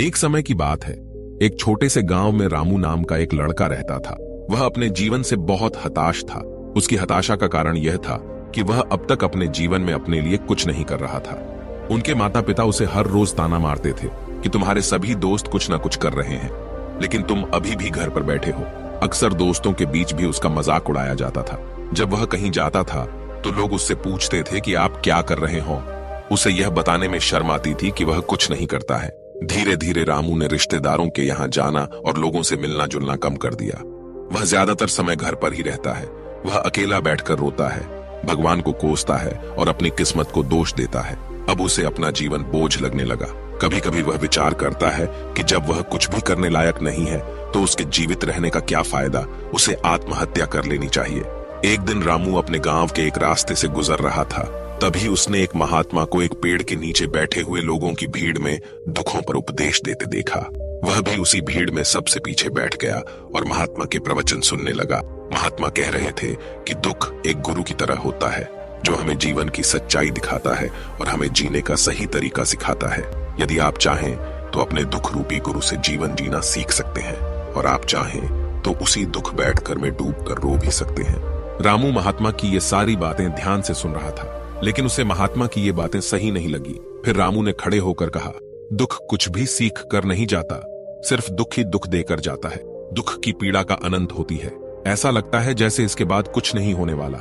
एक समय की बात है। एक छोटे से गांव में रामू नाम का एक लड़का रहता था। वह अपने जीवन से बहुत हताश था। उसकी हताशा का कारण यह था कि वह अब तक अपने जीवन में अपने लिए कुछ नहीं कर रहा था। उनके माता पिता उसे हर रोज ताना मारते थे कि तुम्हारे सभी दोस्त कुछ ना कुछ कर रहे हैं, लेकिन तुम अभी भी घर पर बैठे हो। अक्सर दोस्तों के बीच भी उसका मजाक उड़ाया जाता था। जब वह कहीं जाता था तो लोग उससे पूछते थे कि आप क्या कर रहे हो। उसे यह बताने में शर्म आती थी कि वह कुछ नहीं करता है। धीरे धीरे रामू ने रिश्तेदारों के यहाँ जाना और लोगों से मिलना जुलना कम कर दिया। वह ज्यादातर समय घर पर ही रहता है। वह अकेला बैठकर रोता है, भगवान को कोसता है और अपनी किस्मत को दोष देता है। अब उसे अपना जीवन बोझ लगने लगा। कभी कभी वह विचार करता है कि जब वह कुछ भी करने लायक नहीं है तो उसके जीवित रहने का क्या फायदा, उसे आत्महत्या कर लेनी चाहिए। एक दिन रामू अपने गांव के एक रास्ते से गुजर रहा था। तभी उसने एक महात्मा को एक पेड़ के नीचे बैठे हुए लोगों की भीड़ में दुखों पर उपदेश देते देखा। वह भी उसी भीड़ में सबसे पीछे बैठ गया और महात्मा के प्रवचन सुनने लगा। महात्मा कह रहे थे कि दुख एक गुरु की तरह होता है, जो हमें जीवन की सच्चाई दिखाता है और हमें जीने का सही तरीका सिखाता है। यदि आप चाहें तो अपने दुख रूपी गुरु से जीवन जीना सीख सकते हैं, और आप चाहें तो उसी दुख बैठकर में डूब कर रो भी सकते हैं। रामू महात्मा की ये सारी बातें ध्यान से सुन रहा था, लेकिन उसे महात्मा की ये बातें सही नहीं लगी। फिर रामू ने खड़े होकर कहा, दुख कुछ भी सीख कर नहीं जाता, सिर्फ दुख ही दुख देकर जाता है। दुख की पीड़ा का अनंत होती है। ऐसा लगता है जैसे इसके बाद कुछ नहीं होने वाला,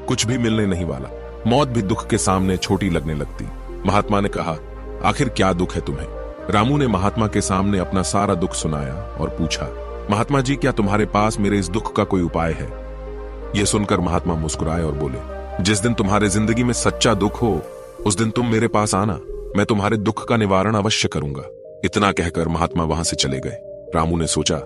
कुछ भी मिलने नहीं वाला। मौत भी दुख के सामने छोटी लगने लगती। महात्मा ने कहा, आखिर क्या दुख है तुम्हें? रामू ने महात्मा के सामने अपना सारा दुख सुनाया और पूछा, महात्मा जी, क्या तुम्हारे पास मेरे इस दुख का कोई उपाय है? यह सुनकर महात्मा मुस्कुराए और बोले, जिस दिन तुम्हारे जिंदगी में सच्चा दुख हो उस दिन तुम मेरे पास आना, मैं तुम्हारे दुख का निवारण अवश्य करूंगा। इतना कहकर महात्मा वहां से चले गए। रामू ने सोचा,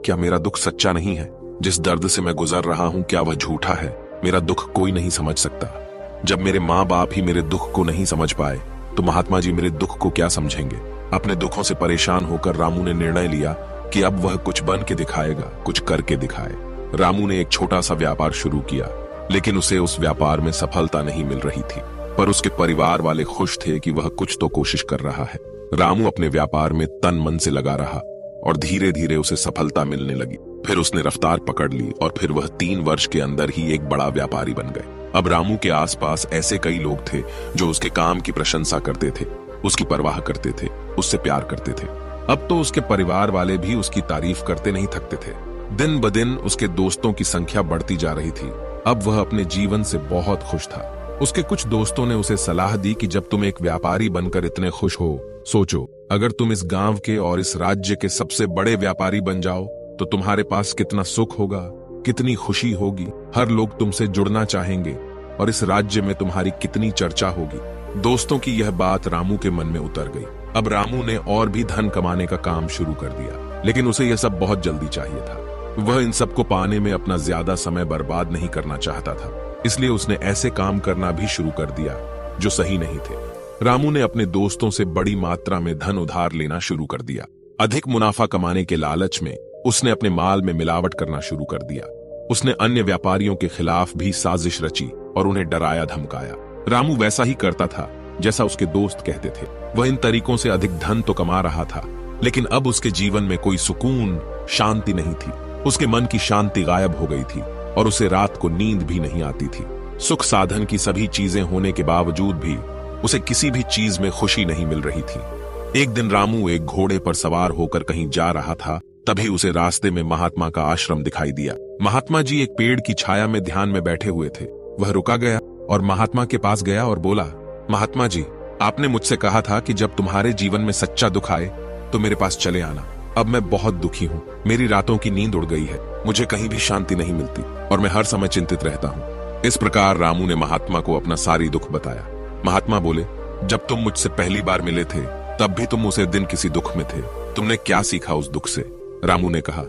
क्या मेरा दुख सच्चा नहीं है? जिस दर्द से मैं गुजर रहा हूं, क्या वह झूठा है? मेरा दुख कोई नहीं समझ सकता। जब मेरे माँ बाप ही मेरे दुख को नहीं समझ पाए तो महात्मा जी मेरे दुख को क्या समझेंगे? अपने दुखों से परेशान होकर रामू ने निर्णय लिया कि अब वह कुछ बन के दिखाएगा, कुछ करके दिखाए। रामू ने एक छोटा सा व्यापार शुरू किया, लेकिन उसे उस व्यापार में सफलता नहीं मिल रही थी। पर उसके परिवार वाले खुश थे कि वह कुछ तो कोशिश कर रहा है। रामू अपने व्यापार में तन मन से लगा रहा और धीरे धीरे उसे सफलता मिलने लगी। फिर उसने रफ्तार पकड़ ली और फिर वह 3 वर्ष के अंदर ही एक बड़ा व्यापारी बन गए। अब रामू के आसपास ऐसे कई लोग थे जो उसके काम की प्रशंसा करते थे, उसकी परवाह करते थे, उससे प्यार करते थे। अब तो उसके परिवार वाले भी उसकी तारीफ करते नहीं थकते थे। दिन ब दिन उसके दोस्तों की संख्या बढ़ती जा रही थी। अब वह अपने जीवन से बहुत खुश था। उसके कुछ दोस्तों ने उसे सलाह दी कि जब तुम एक व्यापारी बनकर इतने खुश हो, सोचो अगर तुम इस गांव के और इस राज्य के सबसे बड़े व्यापारी बन जाओ तो तुम्हारे पास कितना सुख होगा, कितनी खुशी होगी। हर लोग तुमसे जुड़ना चाहेंगे और इस राज्य में तुम्हारी कितनी चर्चा होगी। दोस्तों की यह बात रामू के मन में उतर गई। अब रामू ने और भी धन कमाने का काम शुरू कर दिया, लेकिन उसे यह सब बहुत जल्दी चाहिए था। वह इन सबको पाने में अपना ज्यादा समय बर्बाद नहीं करना चाहता था, इसलिए उसने ऐसे काम करना भी शुरू कर दिया जो सही नहीं थे। रामू ने अपने दोस्तों से बड़ी मात्रा में धन उधार लेना शुरू कर दिया। अधिक मुनाफा कमाने के लालच में उसने अपने माल में मिलावट करना शुरू कर दिया। उसने अन्य व्यापारियों के खिलाफ भी साजिश रची और उन्हें डराया धमकाया। रामू वैसा ही करता था जैसा उसके दोस्त कहते थे। वह इन तरीकों से अधिक धन तो कमा रहा था, लेकिन अब उसके जीवन में कोई सुकून, शांति नहीं थी। उसके मन की शांति गायब हो गई थी और उसे रात को नींद भी नहीं आती थी। सुख साधन की सभी चीजें होने के बावजूद भी उसे किसी भी चीज में खुशी नहीं मिल रही थी। एक दिन रामू एक घोड़े पर सवार होकर कहीं जा रहा था। तभी उसे रास्ते में महात्मा का आश्रम दिखाई दिया। महात्मा जी एक पेड़ की छाया में ध्यान में बैठे हुए थे। वह रुका गया और महात्मा के पास गया और बोला, महात्मा जी, आपने मुझसे कहा था कि जब तुम्हारे जीवन में सच्चा दुख आए तो मेरे पास चले आना। अब मैं बहुत दुखी हूँ। मेरी रातों की नींद उड़ गई है। मुझे कहीं भी शांति नहीं मिलती और मैं हर समय चिंतित रहता हूँ। इस प्रकार रामू ने महात्मा को अपना सारी दुख बताया। महात्मा बोले, जब तुम मुझसे पहली बार मिले थे तब भी तुम उसे दिन किसी दुख में थे। तुमने क्या सीखा उस दुख से? रामू ने कहा,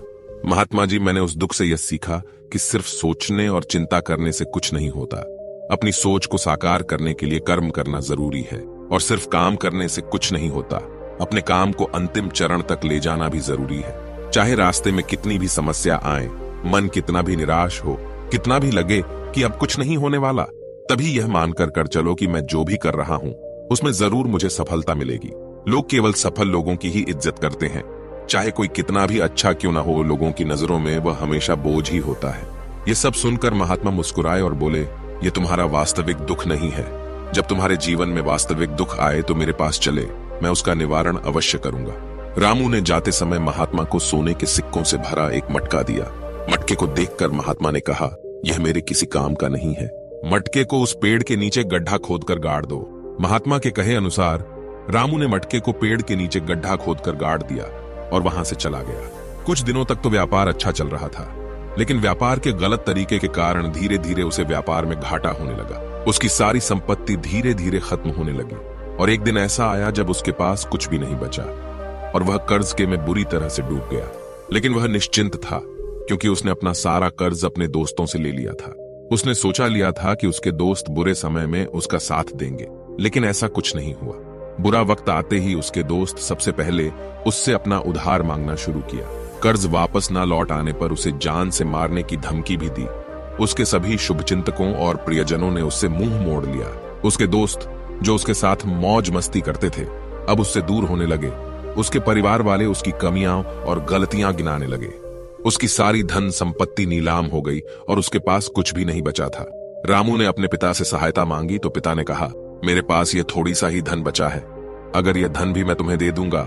महात्मा जी, मैंने उस दुख से यह सीखा कि सिर्फ सोचने और चिंता करने से कुछ नहीं होता। अपनी सोच को साकार करने के लिए कर्म करना जरूरी है और सिर्फ काम करने से कुछ नहीं होता। अपने काम को अंतिम चरण तक ले जाना भी जरूरी है। चाहे रास्ते में कितनी भी समस्या आए, मन कितना भी निराश हो, कितना भी लगे कि अब कुछ नहीं होने वाला, तभी यह मानकर कर चलो कि मैं जो भी कर रहा हूं उसमें जरूर मुझे सफलता मिलेगी। लोग केवल सफल लोगों की ही इज्जत करते हैं। चाहे कोई कितना भी अच्छा क्यों ना हो, लोगों की नजरों में वह हमेशा बोझ ही होता है। ये सब सुनकर महात्मा मुस्कुराए और बोले, ये तुम्हारा वास्तविक दुख नहीं है। जब तुम्हारे जीवन में वास्तविक दुख आए तो मेरे पास चले, मैं उसका निवारण अवश्य करूंगा। रामू ने जाते समय महात्मा को सोने के सिक्कों से भरा एक मटका दिया। मटके को देखकर महात्मा ने कहा, यह मेरे किसी काम का नहीं है। मटके को उस पेड़ के नीचे गड्ढा खोदकर गाड़ दो। महात्मा के कहे अनुसार रामू ने मटके को पेड़ के नीचे गड्ढा खोदकर गाड़ दिया और वहां से चला गया। कुछ दिनों तक तो व्यापार अच्छा चल रहा था, लेकिन व्यापार के गलत तरीके के कारण धीरे धीरे उसे व्यापार में घाटा होने लगा। उसकी सारी संपत्ति धीरे धीरे खत्म होने लगी और एक दिन ऐसा आया जब उसके पास कुछ भी नहीं बचा और वह कर्ज के में बुरी तरह से डूब गया। लेकिन वह निश्चिंत था, क्योंकि उसने अपना सारा कर्ज अपने दोस्तों से ले लिया था। उसने सोचा लिया था कि उसके दोस्त बुरे समय में उसका साथ देंगे, लेकिन ऐसा कुछ नहीं हुआ। बुरा वक्त आते ही उसके दोस्त सबसे पहले उससे अपना उधार मांगना शुरू किया। कर्ज वापस न लौट आने पर उसे जान से मारने की धमकी भी दी। उसके सभी शुभचिंतकों और प्रियजनों ने उससे मुंह मोड़ लिया। उसके दोस्त जो उसके साथ मौज मस्ती करते थे, अब उससे दूर होने लगे। उसके परिवार वाले उसकी कमियां और गलतियां गिनाने लगे। उसकी सारी धन संपत्ति नीलाम हो गई और उसके पास कुछ भी नहीं बचा था। रामू ने अपने पिता से सहायता मांगी तो पिता ने कहा, मेरे पास ये थोड़ी सा ही धन बचा है। अगर यह धन भी मैं तुम्हें दे दूंगा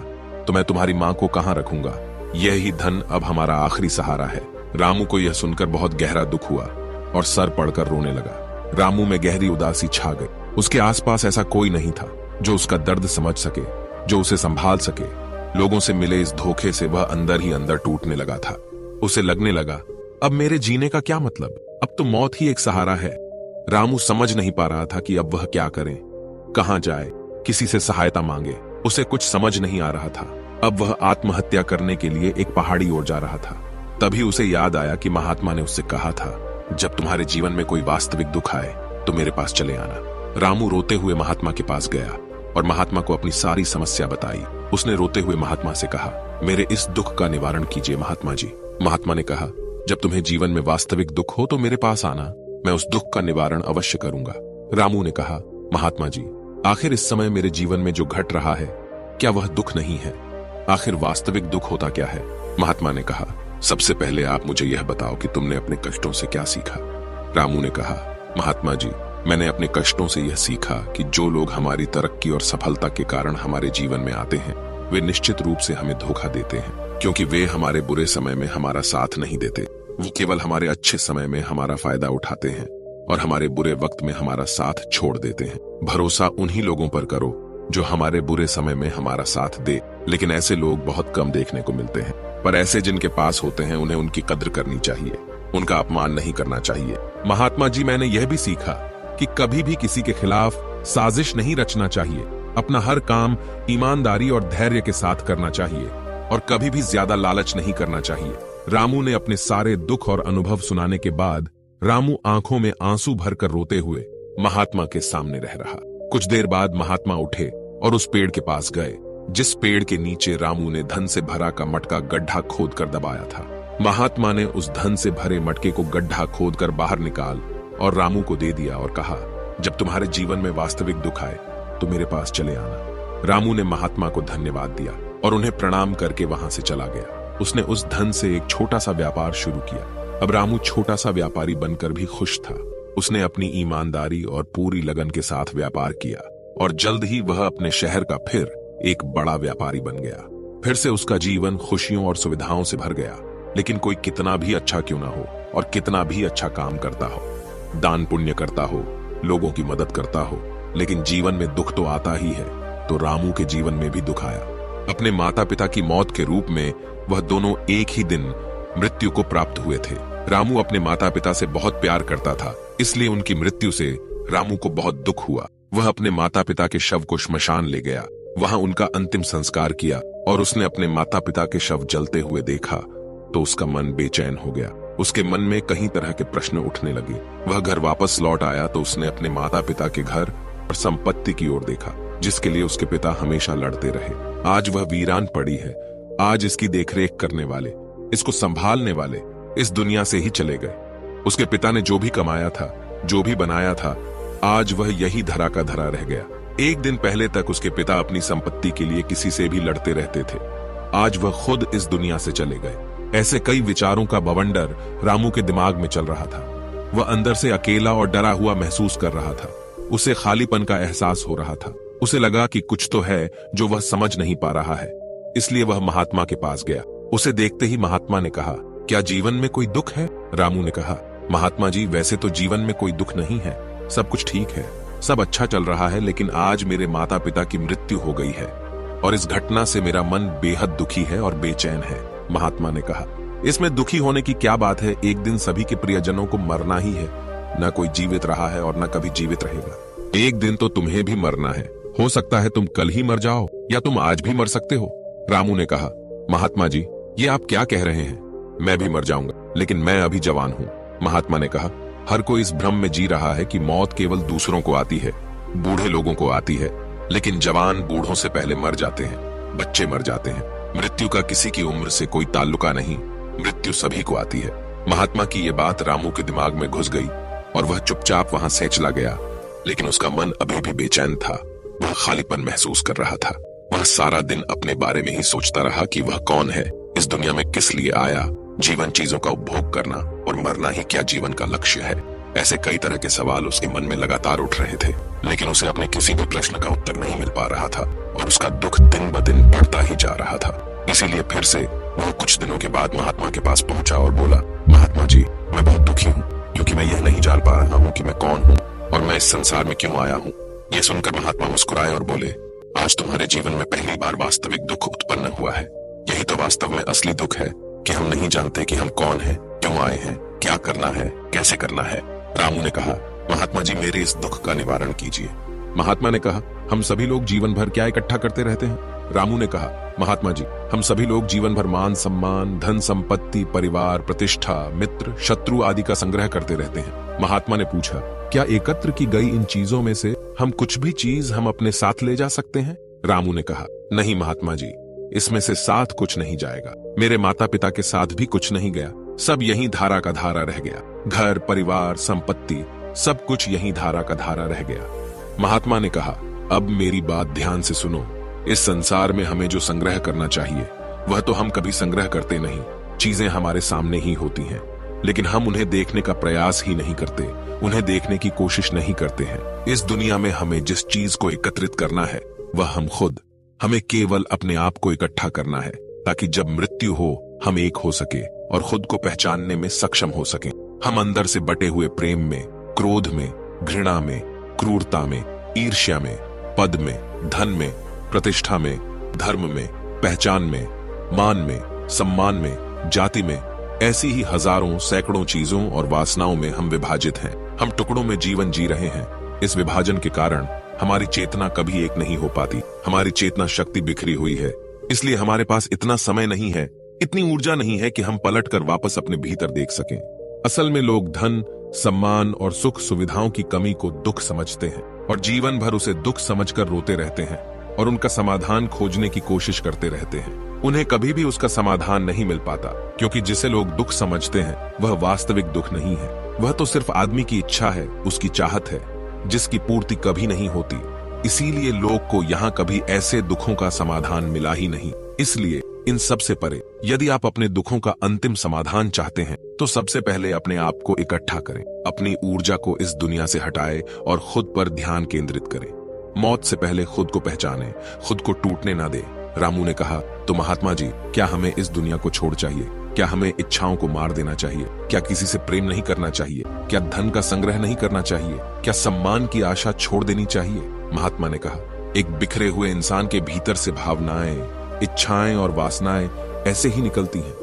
तो मैं तुम्हारी मां को कहां रखूंगा। यही धन अब हमारा आखिरी सहारा है। रामू को यह सुनकर बहुत गहरा दुख हुआ और सर पड़कर रोने लगा। रामू में गहरी उदासी छा गई। उसके आसपास ऐसा कोई नहीं था जो उसका दर्द समझ सके, जो उसे संभाल सके। लोगों से मिले इस धोखे से वह अंदर ही अंदर टूटने लगा था। उसे लगने लगा, अब मेरे जीने का क्या मतलब, अब तो मौत ही एक सहारा है। रामू समझ नहीं पा रहा था कि अब वह क्या करे, कहां जाए, किसी से सहायता मांगे। उसे कुछ समझ नहीं आ रहा था। अब वह आत्महत्या करने के लिए एक पहाड़ी ओर जा रहा था। तभी उसे याद आया कि महात्मा ने उससे कहा था, जब तुम्हारे जीवन में कोई वास्तविक दुख आए तो मेरे पास चले आना। रामू रोते हुए महात्मा के पास गया और महात्मा को अपनी सारी समस्या बताई। उसने रोते हुए महात्मा से कहा, मेरे इस दुख का निवारण कीजिए महात्मा जी। महात्मा ने कहा, जब तुम्हें जीवन में वास्तविक दुख हो तो मेरे पास आना, मैं उस दुख का निवारण अवश्य करूंगा। रामू ने कहा, महात्मा जी, आखिर इस समय मेरे जीवन में जो घट रहा है, क्या वह दुख नहीं है? आखिर वास्तविक दुख होता क्या है? महात्मा ने कहा, सबसे पहले आप मुझे यह बताओ कि तुमने अपने कष्टों से क्या सीखा। रामू ने कहा, महात्मा जी, मैंने अपने कष्टों से यह सीखा कि जो लोग हमारी तरक्की और सफलता के कारण हमारे जीवन में आते हैं, वे निश्चित रूप से हमें धोखा देते हैं, क्योंकि वे हमारे बुरे समय में हमारा साथ नहीं देते। वो केवल हमारे अच्छे समय में हमारा फायदा उठाते हैं और हमारे बुरे वक्त में हमारा साथ छोड़ देते हैं। भरोसा उन्हीं लोगों पर करो जो हमारे बुरे समय में हमारा साथ दे। लेकिन ऐसे लोग बहुत कम देखने को मिलते हैं, पर ऐसे जिनके पास होते हैं उन्हें उनकी कद्र करनी चाहिए, उनका अपमान नहीं करना चाहिए। महात्मा जी, मैंने यह भी सीखा कि कभी भी किसी के खिलाफ साजिश नहीं रचना चाहिए। अपना हर काम ईमानदारी और धैर्य के साथ करना चाहिए और कभी भी ज्यादा लालच नहीं करना चाहिए। रामू ने अपने सारे दुख और अनुभव सुनाने के बाद रामू आंखों में आंसू भरकर रोते हुए महात्मा के सामने रह रहा। कुछ देर बाद महात्मा उठे और उस पेड़ के पास गए जिस पेड़ के नीचे रामू ने धन से भरा का मटका गड्ढा खोदकर दबाया था। महात्मा ने उस धन से भरे मटके को गड्ढा खोदकर बाहर निकाल और रामू को दे दिया और कहा, जब तुम्हारे जीवन में वास्तविक दुख आए तो मेरे पास चले आना। रामू ने महात्मा को धन्यवाद दिया और उन्हें प्रणाम करके वहां से चला गया। उसने उस धन से एक छोटा सा व्यापार शुरू किया। अब रामू छोटा सा व्यापारी बनकर भी खुश था। उसने अपनी ईमानदारी और पूरी लगन के साथ व्यापार किया और जल्द ही वह अपने शहर का फिर एक बड़ा व्यापारी बन गया। फिर से उसका जीवन खुशियों और सुविधाओं से भर गया। लेकिन कोई कितना भी अच्छा क्यों ना हो और कितना भी अच्छा काम करता हो, दान पुण्य करता हो, लोगों की मदद करता हो, लेकिन जीवन में दुख तो आता ही है। तो रामू के जीवन में भी दुख आया। अपने माता पिता की मौत के रूप में वह दोनों एक ही दिन मृत्यु को प्राप्त हुए थे। रामू अपने माता पिता से बहुत प्यार करता था, इसलिए उनकी मृत्यु से रामू को बहुत दुख हुआ। वह अपने माता पिता के शव को श्मशान ले गया, वहां उनका अंतिम संस्कार किया और उसने अपने माता पिता के शव जलते हुए देखा तो उसका मन बेचैन हो गया। उसके मन में कई तरह के प्रश्न उठने लगे। वह घर वापस लौट आया तो उसने अपने माता पिता के घर और संपत्ति की ओर देखा, जिसके लिए उसके पिता हमेशा लड़ते रहे। आज वह वीरान पड़ी है। आज इसकी देखरेख करने वाले, इसको संभालने वाले इस दुनिया से ही चले गए। उसके पिता ने जो भी कमाया था, जो भी बनाया था, आज वह यही धरा का धरा रह गया। एक दिन पहले तक उसके पिता अपनी संपत्ति के लिए किसी से भी लड़ते रहते थे। आज वह खुद इस दुनिया से चले गए। ऐसे कई विचारों का बवंडर रामू के दिमाग में चल रहा था। वह अंदर से अकेला और डरा हुआ महसूस कर रहा था। उसे खालीपन का एहसास हो रहा था। उसे लगा कि कुछ तो है जो वह समझ नहीं पा रहा है। इसलिए वह महात्मा के पास गया। उसे देखते ही महात्मा ने कहा, क्या जीवन में कोई दुख है? रामू ने कहा, महात्मा जी, वैसे तो जीवन में कोई दुख नहीं है, सब कुछ ठीक है, सब अच्छा चल रहा है, लेकिन आज मेरे माता पिता की मृत्यु हो गई है और इस घटना से मेरा मन बेहद दुखी है और बेचैन है। महात्मा ने कहा, इसमें दुखी होने की क्या बात है? एक दिन सभी के प्रियजनों को मरना ही है। न कोई जीवित रहा है और न कभी जीवित रहेगा। एक दिन तो तुम्हें भी मरना है। हो सकता है तुम कल ही मर जाओ या तुम आज भी मर सकते हो। रामू ने कहा, महात्मा जी, ये आप क्या कह रहे हैं? मैं भी मर जाऊंगा, लेकिन मैं अभी जवान हूँ। महात्मा ने कहा, हर कोई इस भ्रम में जी रहा है कि मौत केवल दूसरों को आती है, बूढ़े लोगों को आती है, लेकिन जवान बूढ़ों से पहले मर जाते हैं, बच्चे मर जाते हैं। मृत्यु का किसी की उम्र से कोई ताल्लुका नहीं, मृत्यु सभी को आती है। महात्मा की ये बात रामू के दिमाग में घुस गई और वह चुपचाप वहां से चला गया, लेकिन उसका मन अभी भी बेचैन था। वह खालीपन महसूस कर रहा था। वह सारा दिन अपने बारे में ही सोचता रहा कि वह कौन है, इस दुनिया में किस लिए आया, जीवन चीजों का उपभोग करना और मरना ही क्या जीवन का लक्ष्य है। ऐसे कई तरह के सवाल उसके मन में लगातार उठ रहे थे, लेकिन उसे अपने किसी भी प्रश्न का उत्तर नहीं मिल पा रहा था और उसका दुख दिन ब दिन बढ़ता ही जा रहा था। इसीलिए फिर से वह कुछ दिनों के बाद महात्मा के पास पहुंचा और बोला, महात्मा जी, मैं बहुत दुखी हूँ, क्योंकि मैं यह नहीं जान पा रहा हूँ कि मैं कौन हूँ और मैं इस संसार में क्यों आया हूँ। यह सुनकर महात्मा मुस्कुराए और बोले, आज तुम्हारे जीवन में पहली बार वास्तविक दुख उत्पन्न हुआ है। यही तो वास्तव में असली दुख है कि हम नहीं जानते कि हम कौन हैं, क्यों आए हैं, क्या करना है, कैसे करना है। रामू ने कहा, महात्मा जी, मेरे इस दुख का निवारण कीजिए। महात्मा ने कहा, हम सभी लोग जीवन भर क्या इकट्ठा करते रहते हैं? रामू ने कहा, महात्मा जी, हम सभी लोग जीवन भर मान सम्मान, धन संपत्ति, परिवार, प्रतिष्ठा, मित्र, शत्रु आदि का संग्रह करते रहते हैं। महात्मा ने पूछा, क्या एकत्र की गई इन चीजों में से हम कुछ भी चीज हम अपने साथ ले जा सकते हैं? रामू ने कहा, नहीं महात्मा जी, इसमें से साथ कुछ नहीं जाएगा। मेरे माता पिता के साथ भी कुछ नहीं गया, सब यहीं धारा का धारा रह गया। घर, परिवार, संपत्ति, सब कुछ यहीं धारा का धारा रह गया। महात्मा ने कहा, अब मेरी बात ध्यान से सुनो। इस संसार में हमें जो संग्रह करना चाहिए वह तो हम कभी संग्रह करते नहीं। चीजें हमारे सामने ही होती हैं, लेकिन हम उन्हें देखने का प्रयास ही नहीं करते, उन्हें देखने की कोशिश नहीं करते हैं। इस दुनिया में हमें जिस चीज को एकत्रित करना है वह हम खुद, हमें केवल अपने आप को इकट्ठा करना है, ताकि जब मृत्यु हो हम एक हो सके और खुद को पहचानने में सक्षम हो सकें। हम अंदर से बटे हुए प्रेम में, क्रोध में, घृणा में, क्रूरता में, ईर्ष्या में, पद में, धन में, प्रतिष्ठा में, धर्म में, पहचान में, मान में, सम्मान में, जाति में, ऐसी ही हजारों सैकड़ों चीजों और वासनाओं में हम विभाजित हैं। हम टुकड़ों में जीवन जी रहे हैं। इस विभाजन के कारण हमारी चेतना कभी एक नहीं हो पाती। हमारी चेतना शक्ति बिखरी हुई है, इसलिए हमारे पास इतना समय नहीं है, इतनी ऊर्जा नहीं है कि हम पलटकर वापस अपने भीतर देख सकें। असल में लोग धन, सम्मान और सुख सुविधाओं की कमी को दुख समझते हैं और जीवन भर उसे दुख समझकर रोते रहते हैं और उनका समाधान खोजने की कोशिश करते रहते हैं। उन्हें कभी भी उसका समाधान नहीं मिल पाता, क्योंकि जिसे लोग दुख समझते हैं वह वास्तविक दुख नहीं है। वह तो सिर्फ आदमी की इच्छा है, उसकी चाहत है, जिसकी पूर्ति कभी नहीं होती। इसीलिए लोग को यहाँ कभी ऐसे दुखों का समाधान मिला ही नहीं। इसलिए इन सब से परे, यदि आप अपने दुखों का अंतिम समाधान चाहते हैं तो सबसे पहले अपने आप को इकट्ठा करें, अपनी ऊर्जा को इस दुनिया से हटाएं और खुद पर ध्यान केंद्रित करें। मौत से पहले खुद को पहचानें, खुद को टूटने ना दें। रामू ने कहा, तो महात्मा जी, क्या हमें इस दुनिया को छोड़ चाहिए? क्या हमें इच्छाओं को मार देना चाहिए? क्या किसी से प्रेम नहीं करना चाहिए? क्या धन का संग्रह नहीं करना चाहिए? क्या सम्मान की आशा छोड़ देनी चाहिए? महात्मा ने कहा, एक बिखरे हुए इंसान के भीतर से भावनाएं, इच्छाएं और वासनाएं ऐसे ही निकलती हैं,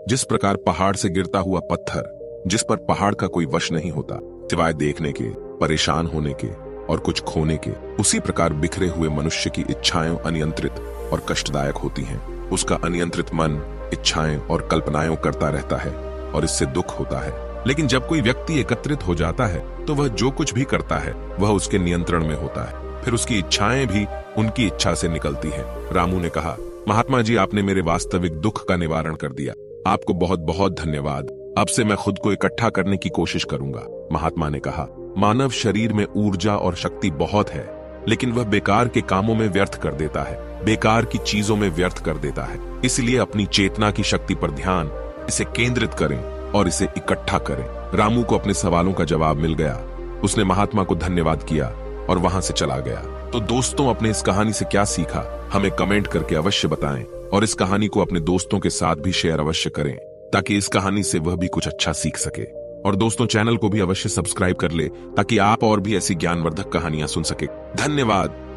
जिस प्रकार पहाड़ से गिरता हुआ पत्थर, जिस पर पहाड़ का कोई वश नहीं होता सिवाय देखने के, परेशान होने के और कुछ खोने के। उसी प्रकार बिखरे हुए मनुष्य की इच्छाएं अनियंत्रित और कष्टदायक होती हैं। उसका अनियंत्रित मन इच्छाएं और कल्पनाएं करता रहता है और इससे दुख होता है। लेकिन जब कोई व्यक्ति एकत्रित हो जाता है तो वह जो कुछ भी करता है वह उसके नियंत्रण में होता है। फिर उसकी इच्छाएं भी उनकी इच्छा से निकलती हैं। रामू ने कहा, महात्मा जी, आपने मेरे वास्तविक दुख का निवारण कर दिया। आपको बहुत बहुत धन्यवाद। अब से मैं खुद को इकट्ठा करने की कोशिश करूंगा। महात्मा ने कहा, मानव शरीर में ऊर्जा और शक्ति बहुत है, लेकिन वह बेकार के कामों में व्यर्थ कर देता है, बेकार की चीजों में व्यर्थ कर देता है। इसलिए अपनी चेतना की शक्ति पर ध्यान, इसे केंद्रित करें और इसे इकट्ठा करें। रामू को अपने सवालों का जवाब मिल गया। उसने महात्मा को धन्यवाद किया और वहां से चला गया। तो दोस्तों, अपने इस कहानी से क्या सीखा, हमें कमेंट करके अवश्य बताएं और इस कहानी को अपने दोस्तों के साथ भी शेयर अवश्य करें, ताकि इस कहानी से वह भी कुछ अच्छा सीख सके। और दोस्तों, चैनल को भी अवश्य सब्सक्राइब कर ले, ताकि आप और भी ऐसी ज्ञानवर्धक कहानियां सुन सके। धन्यवाद।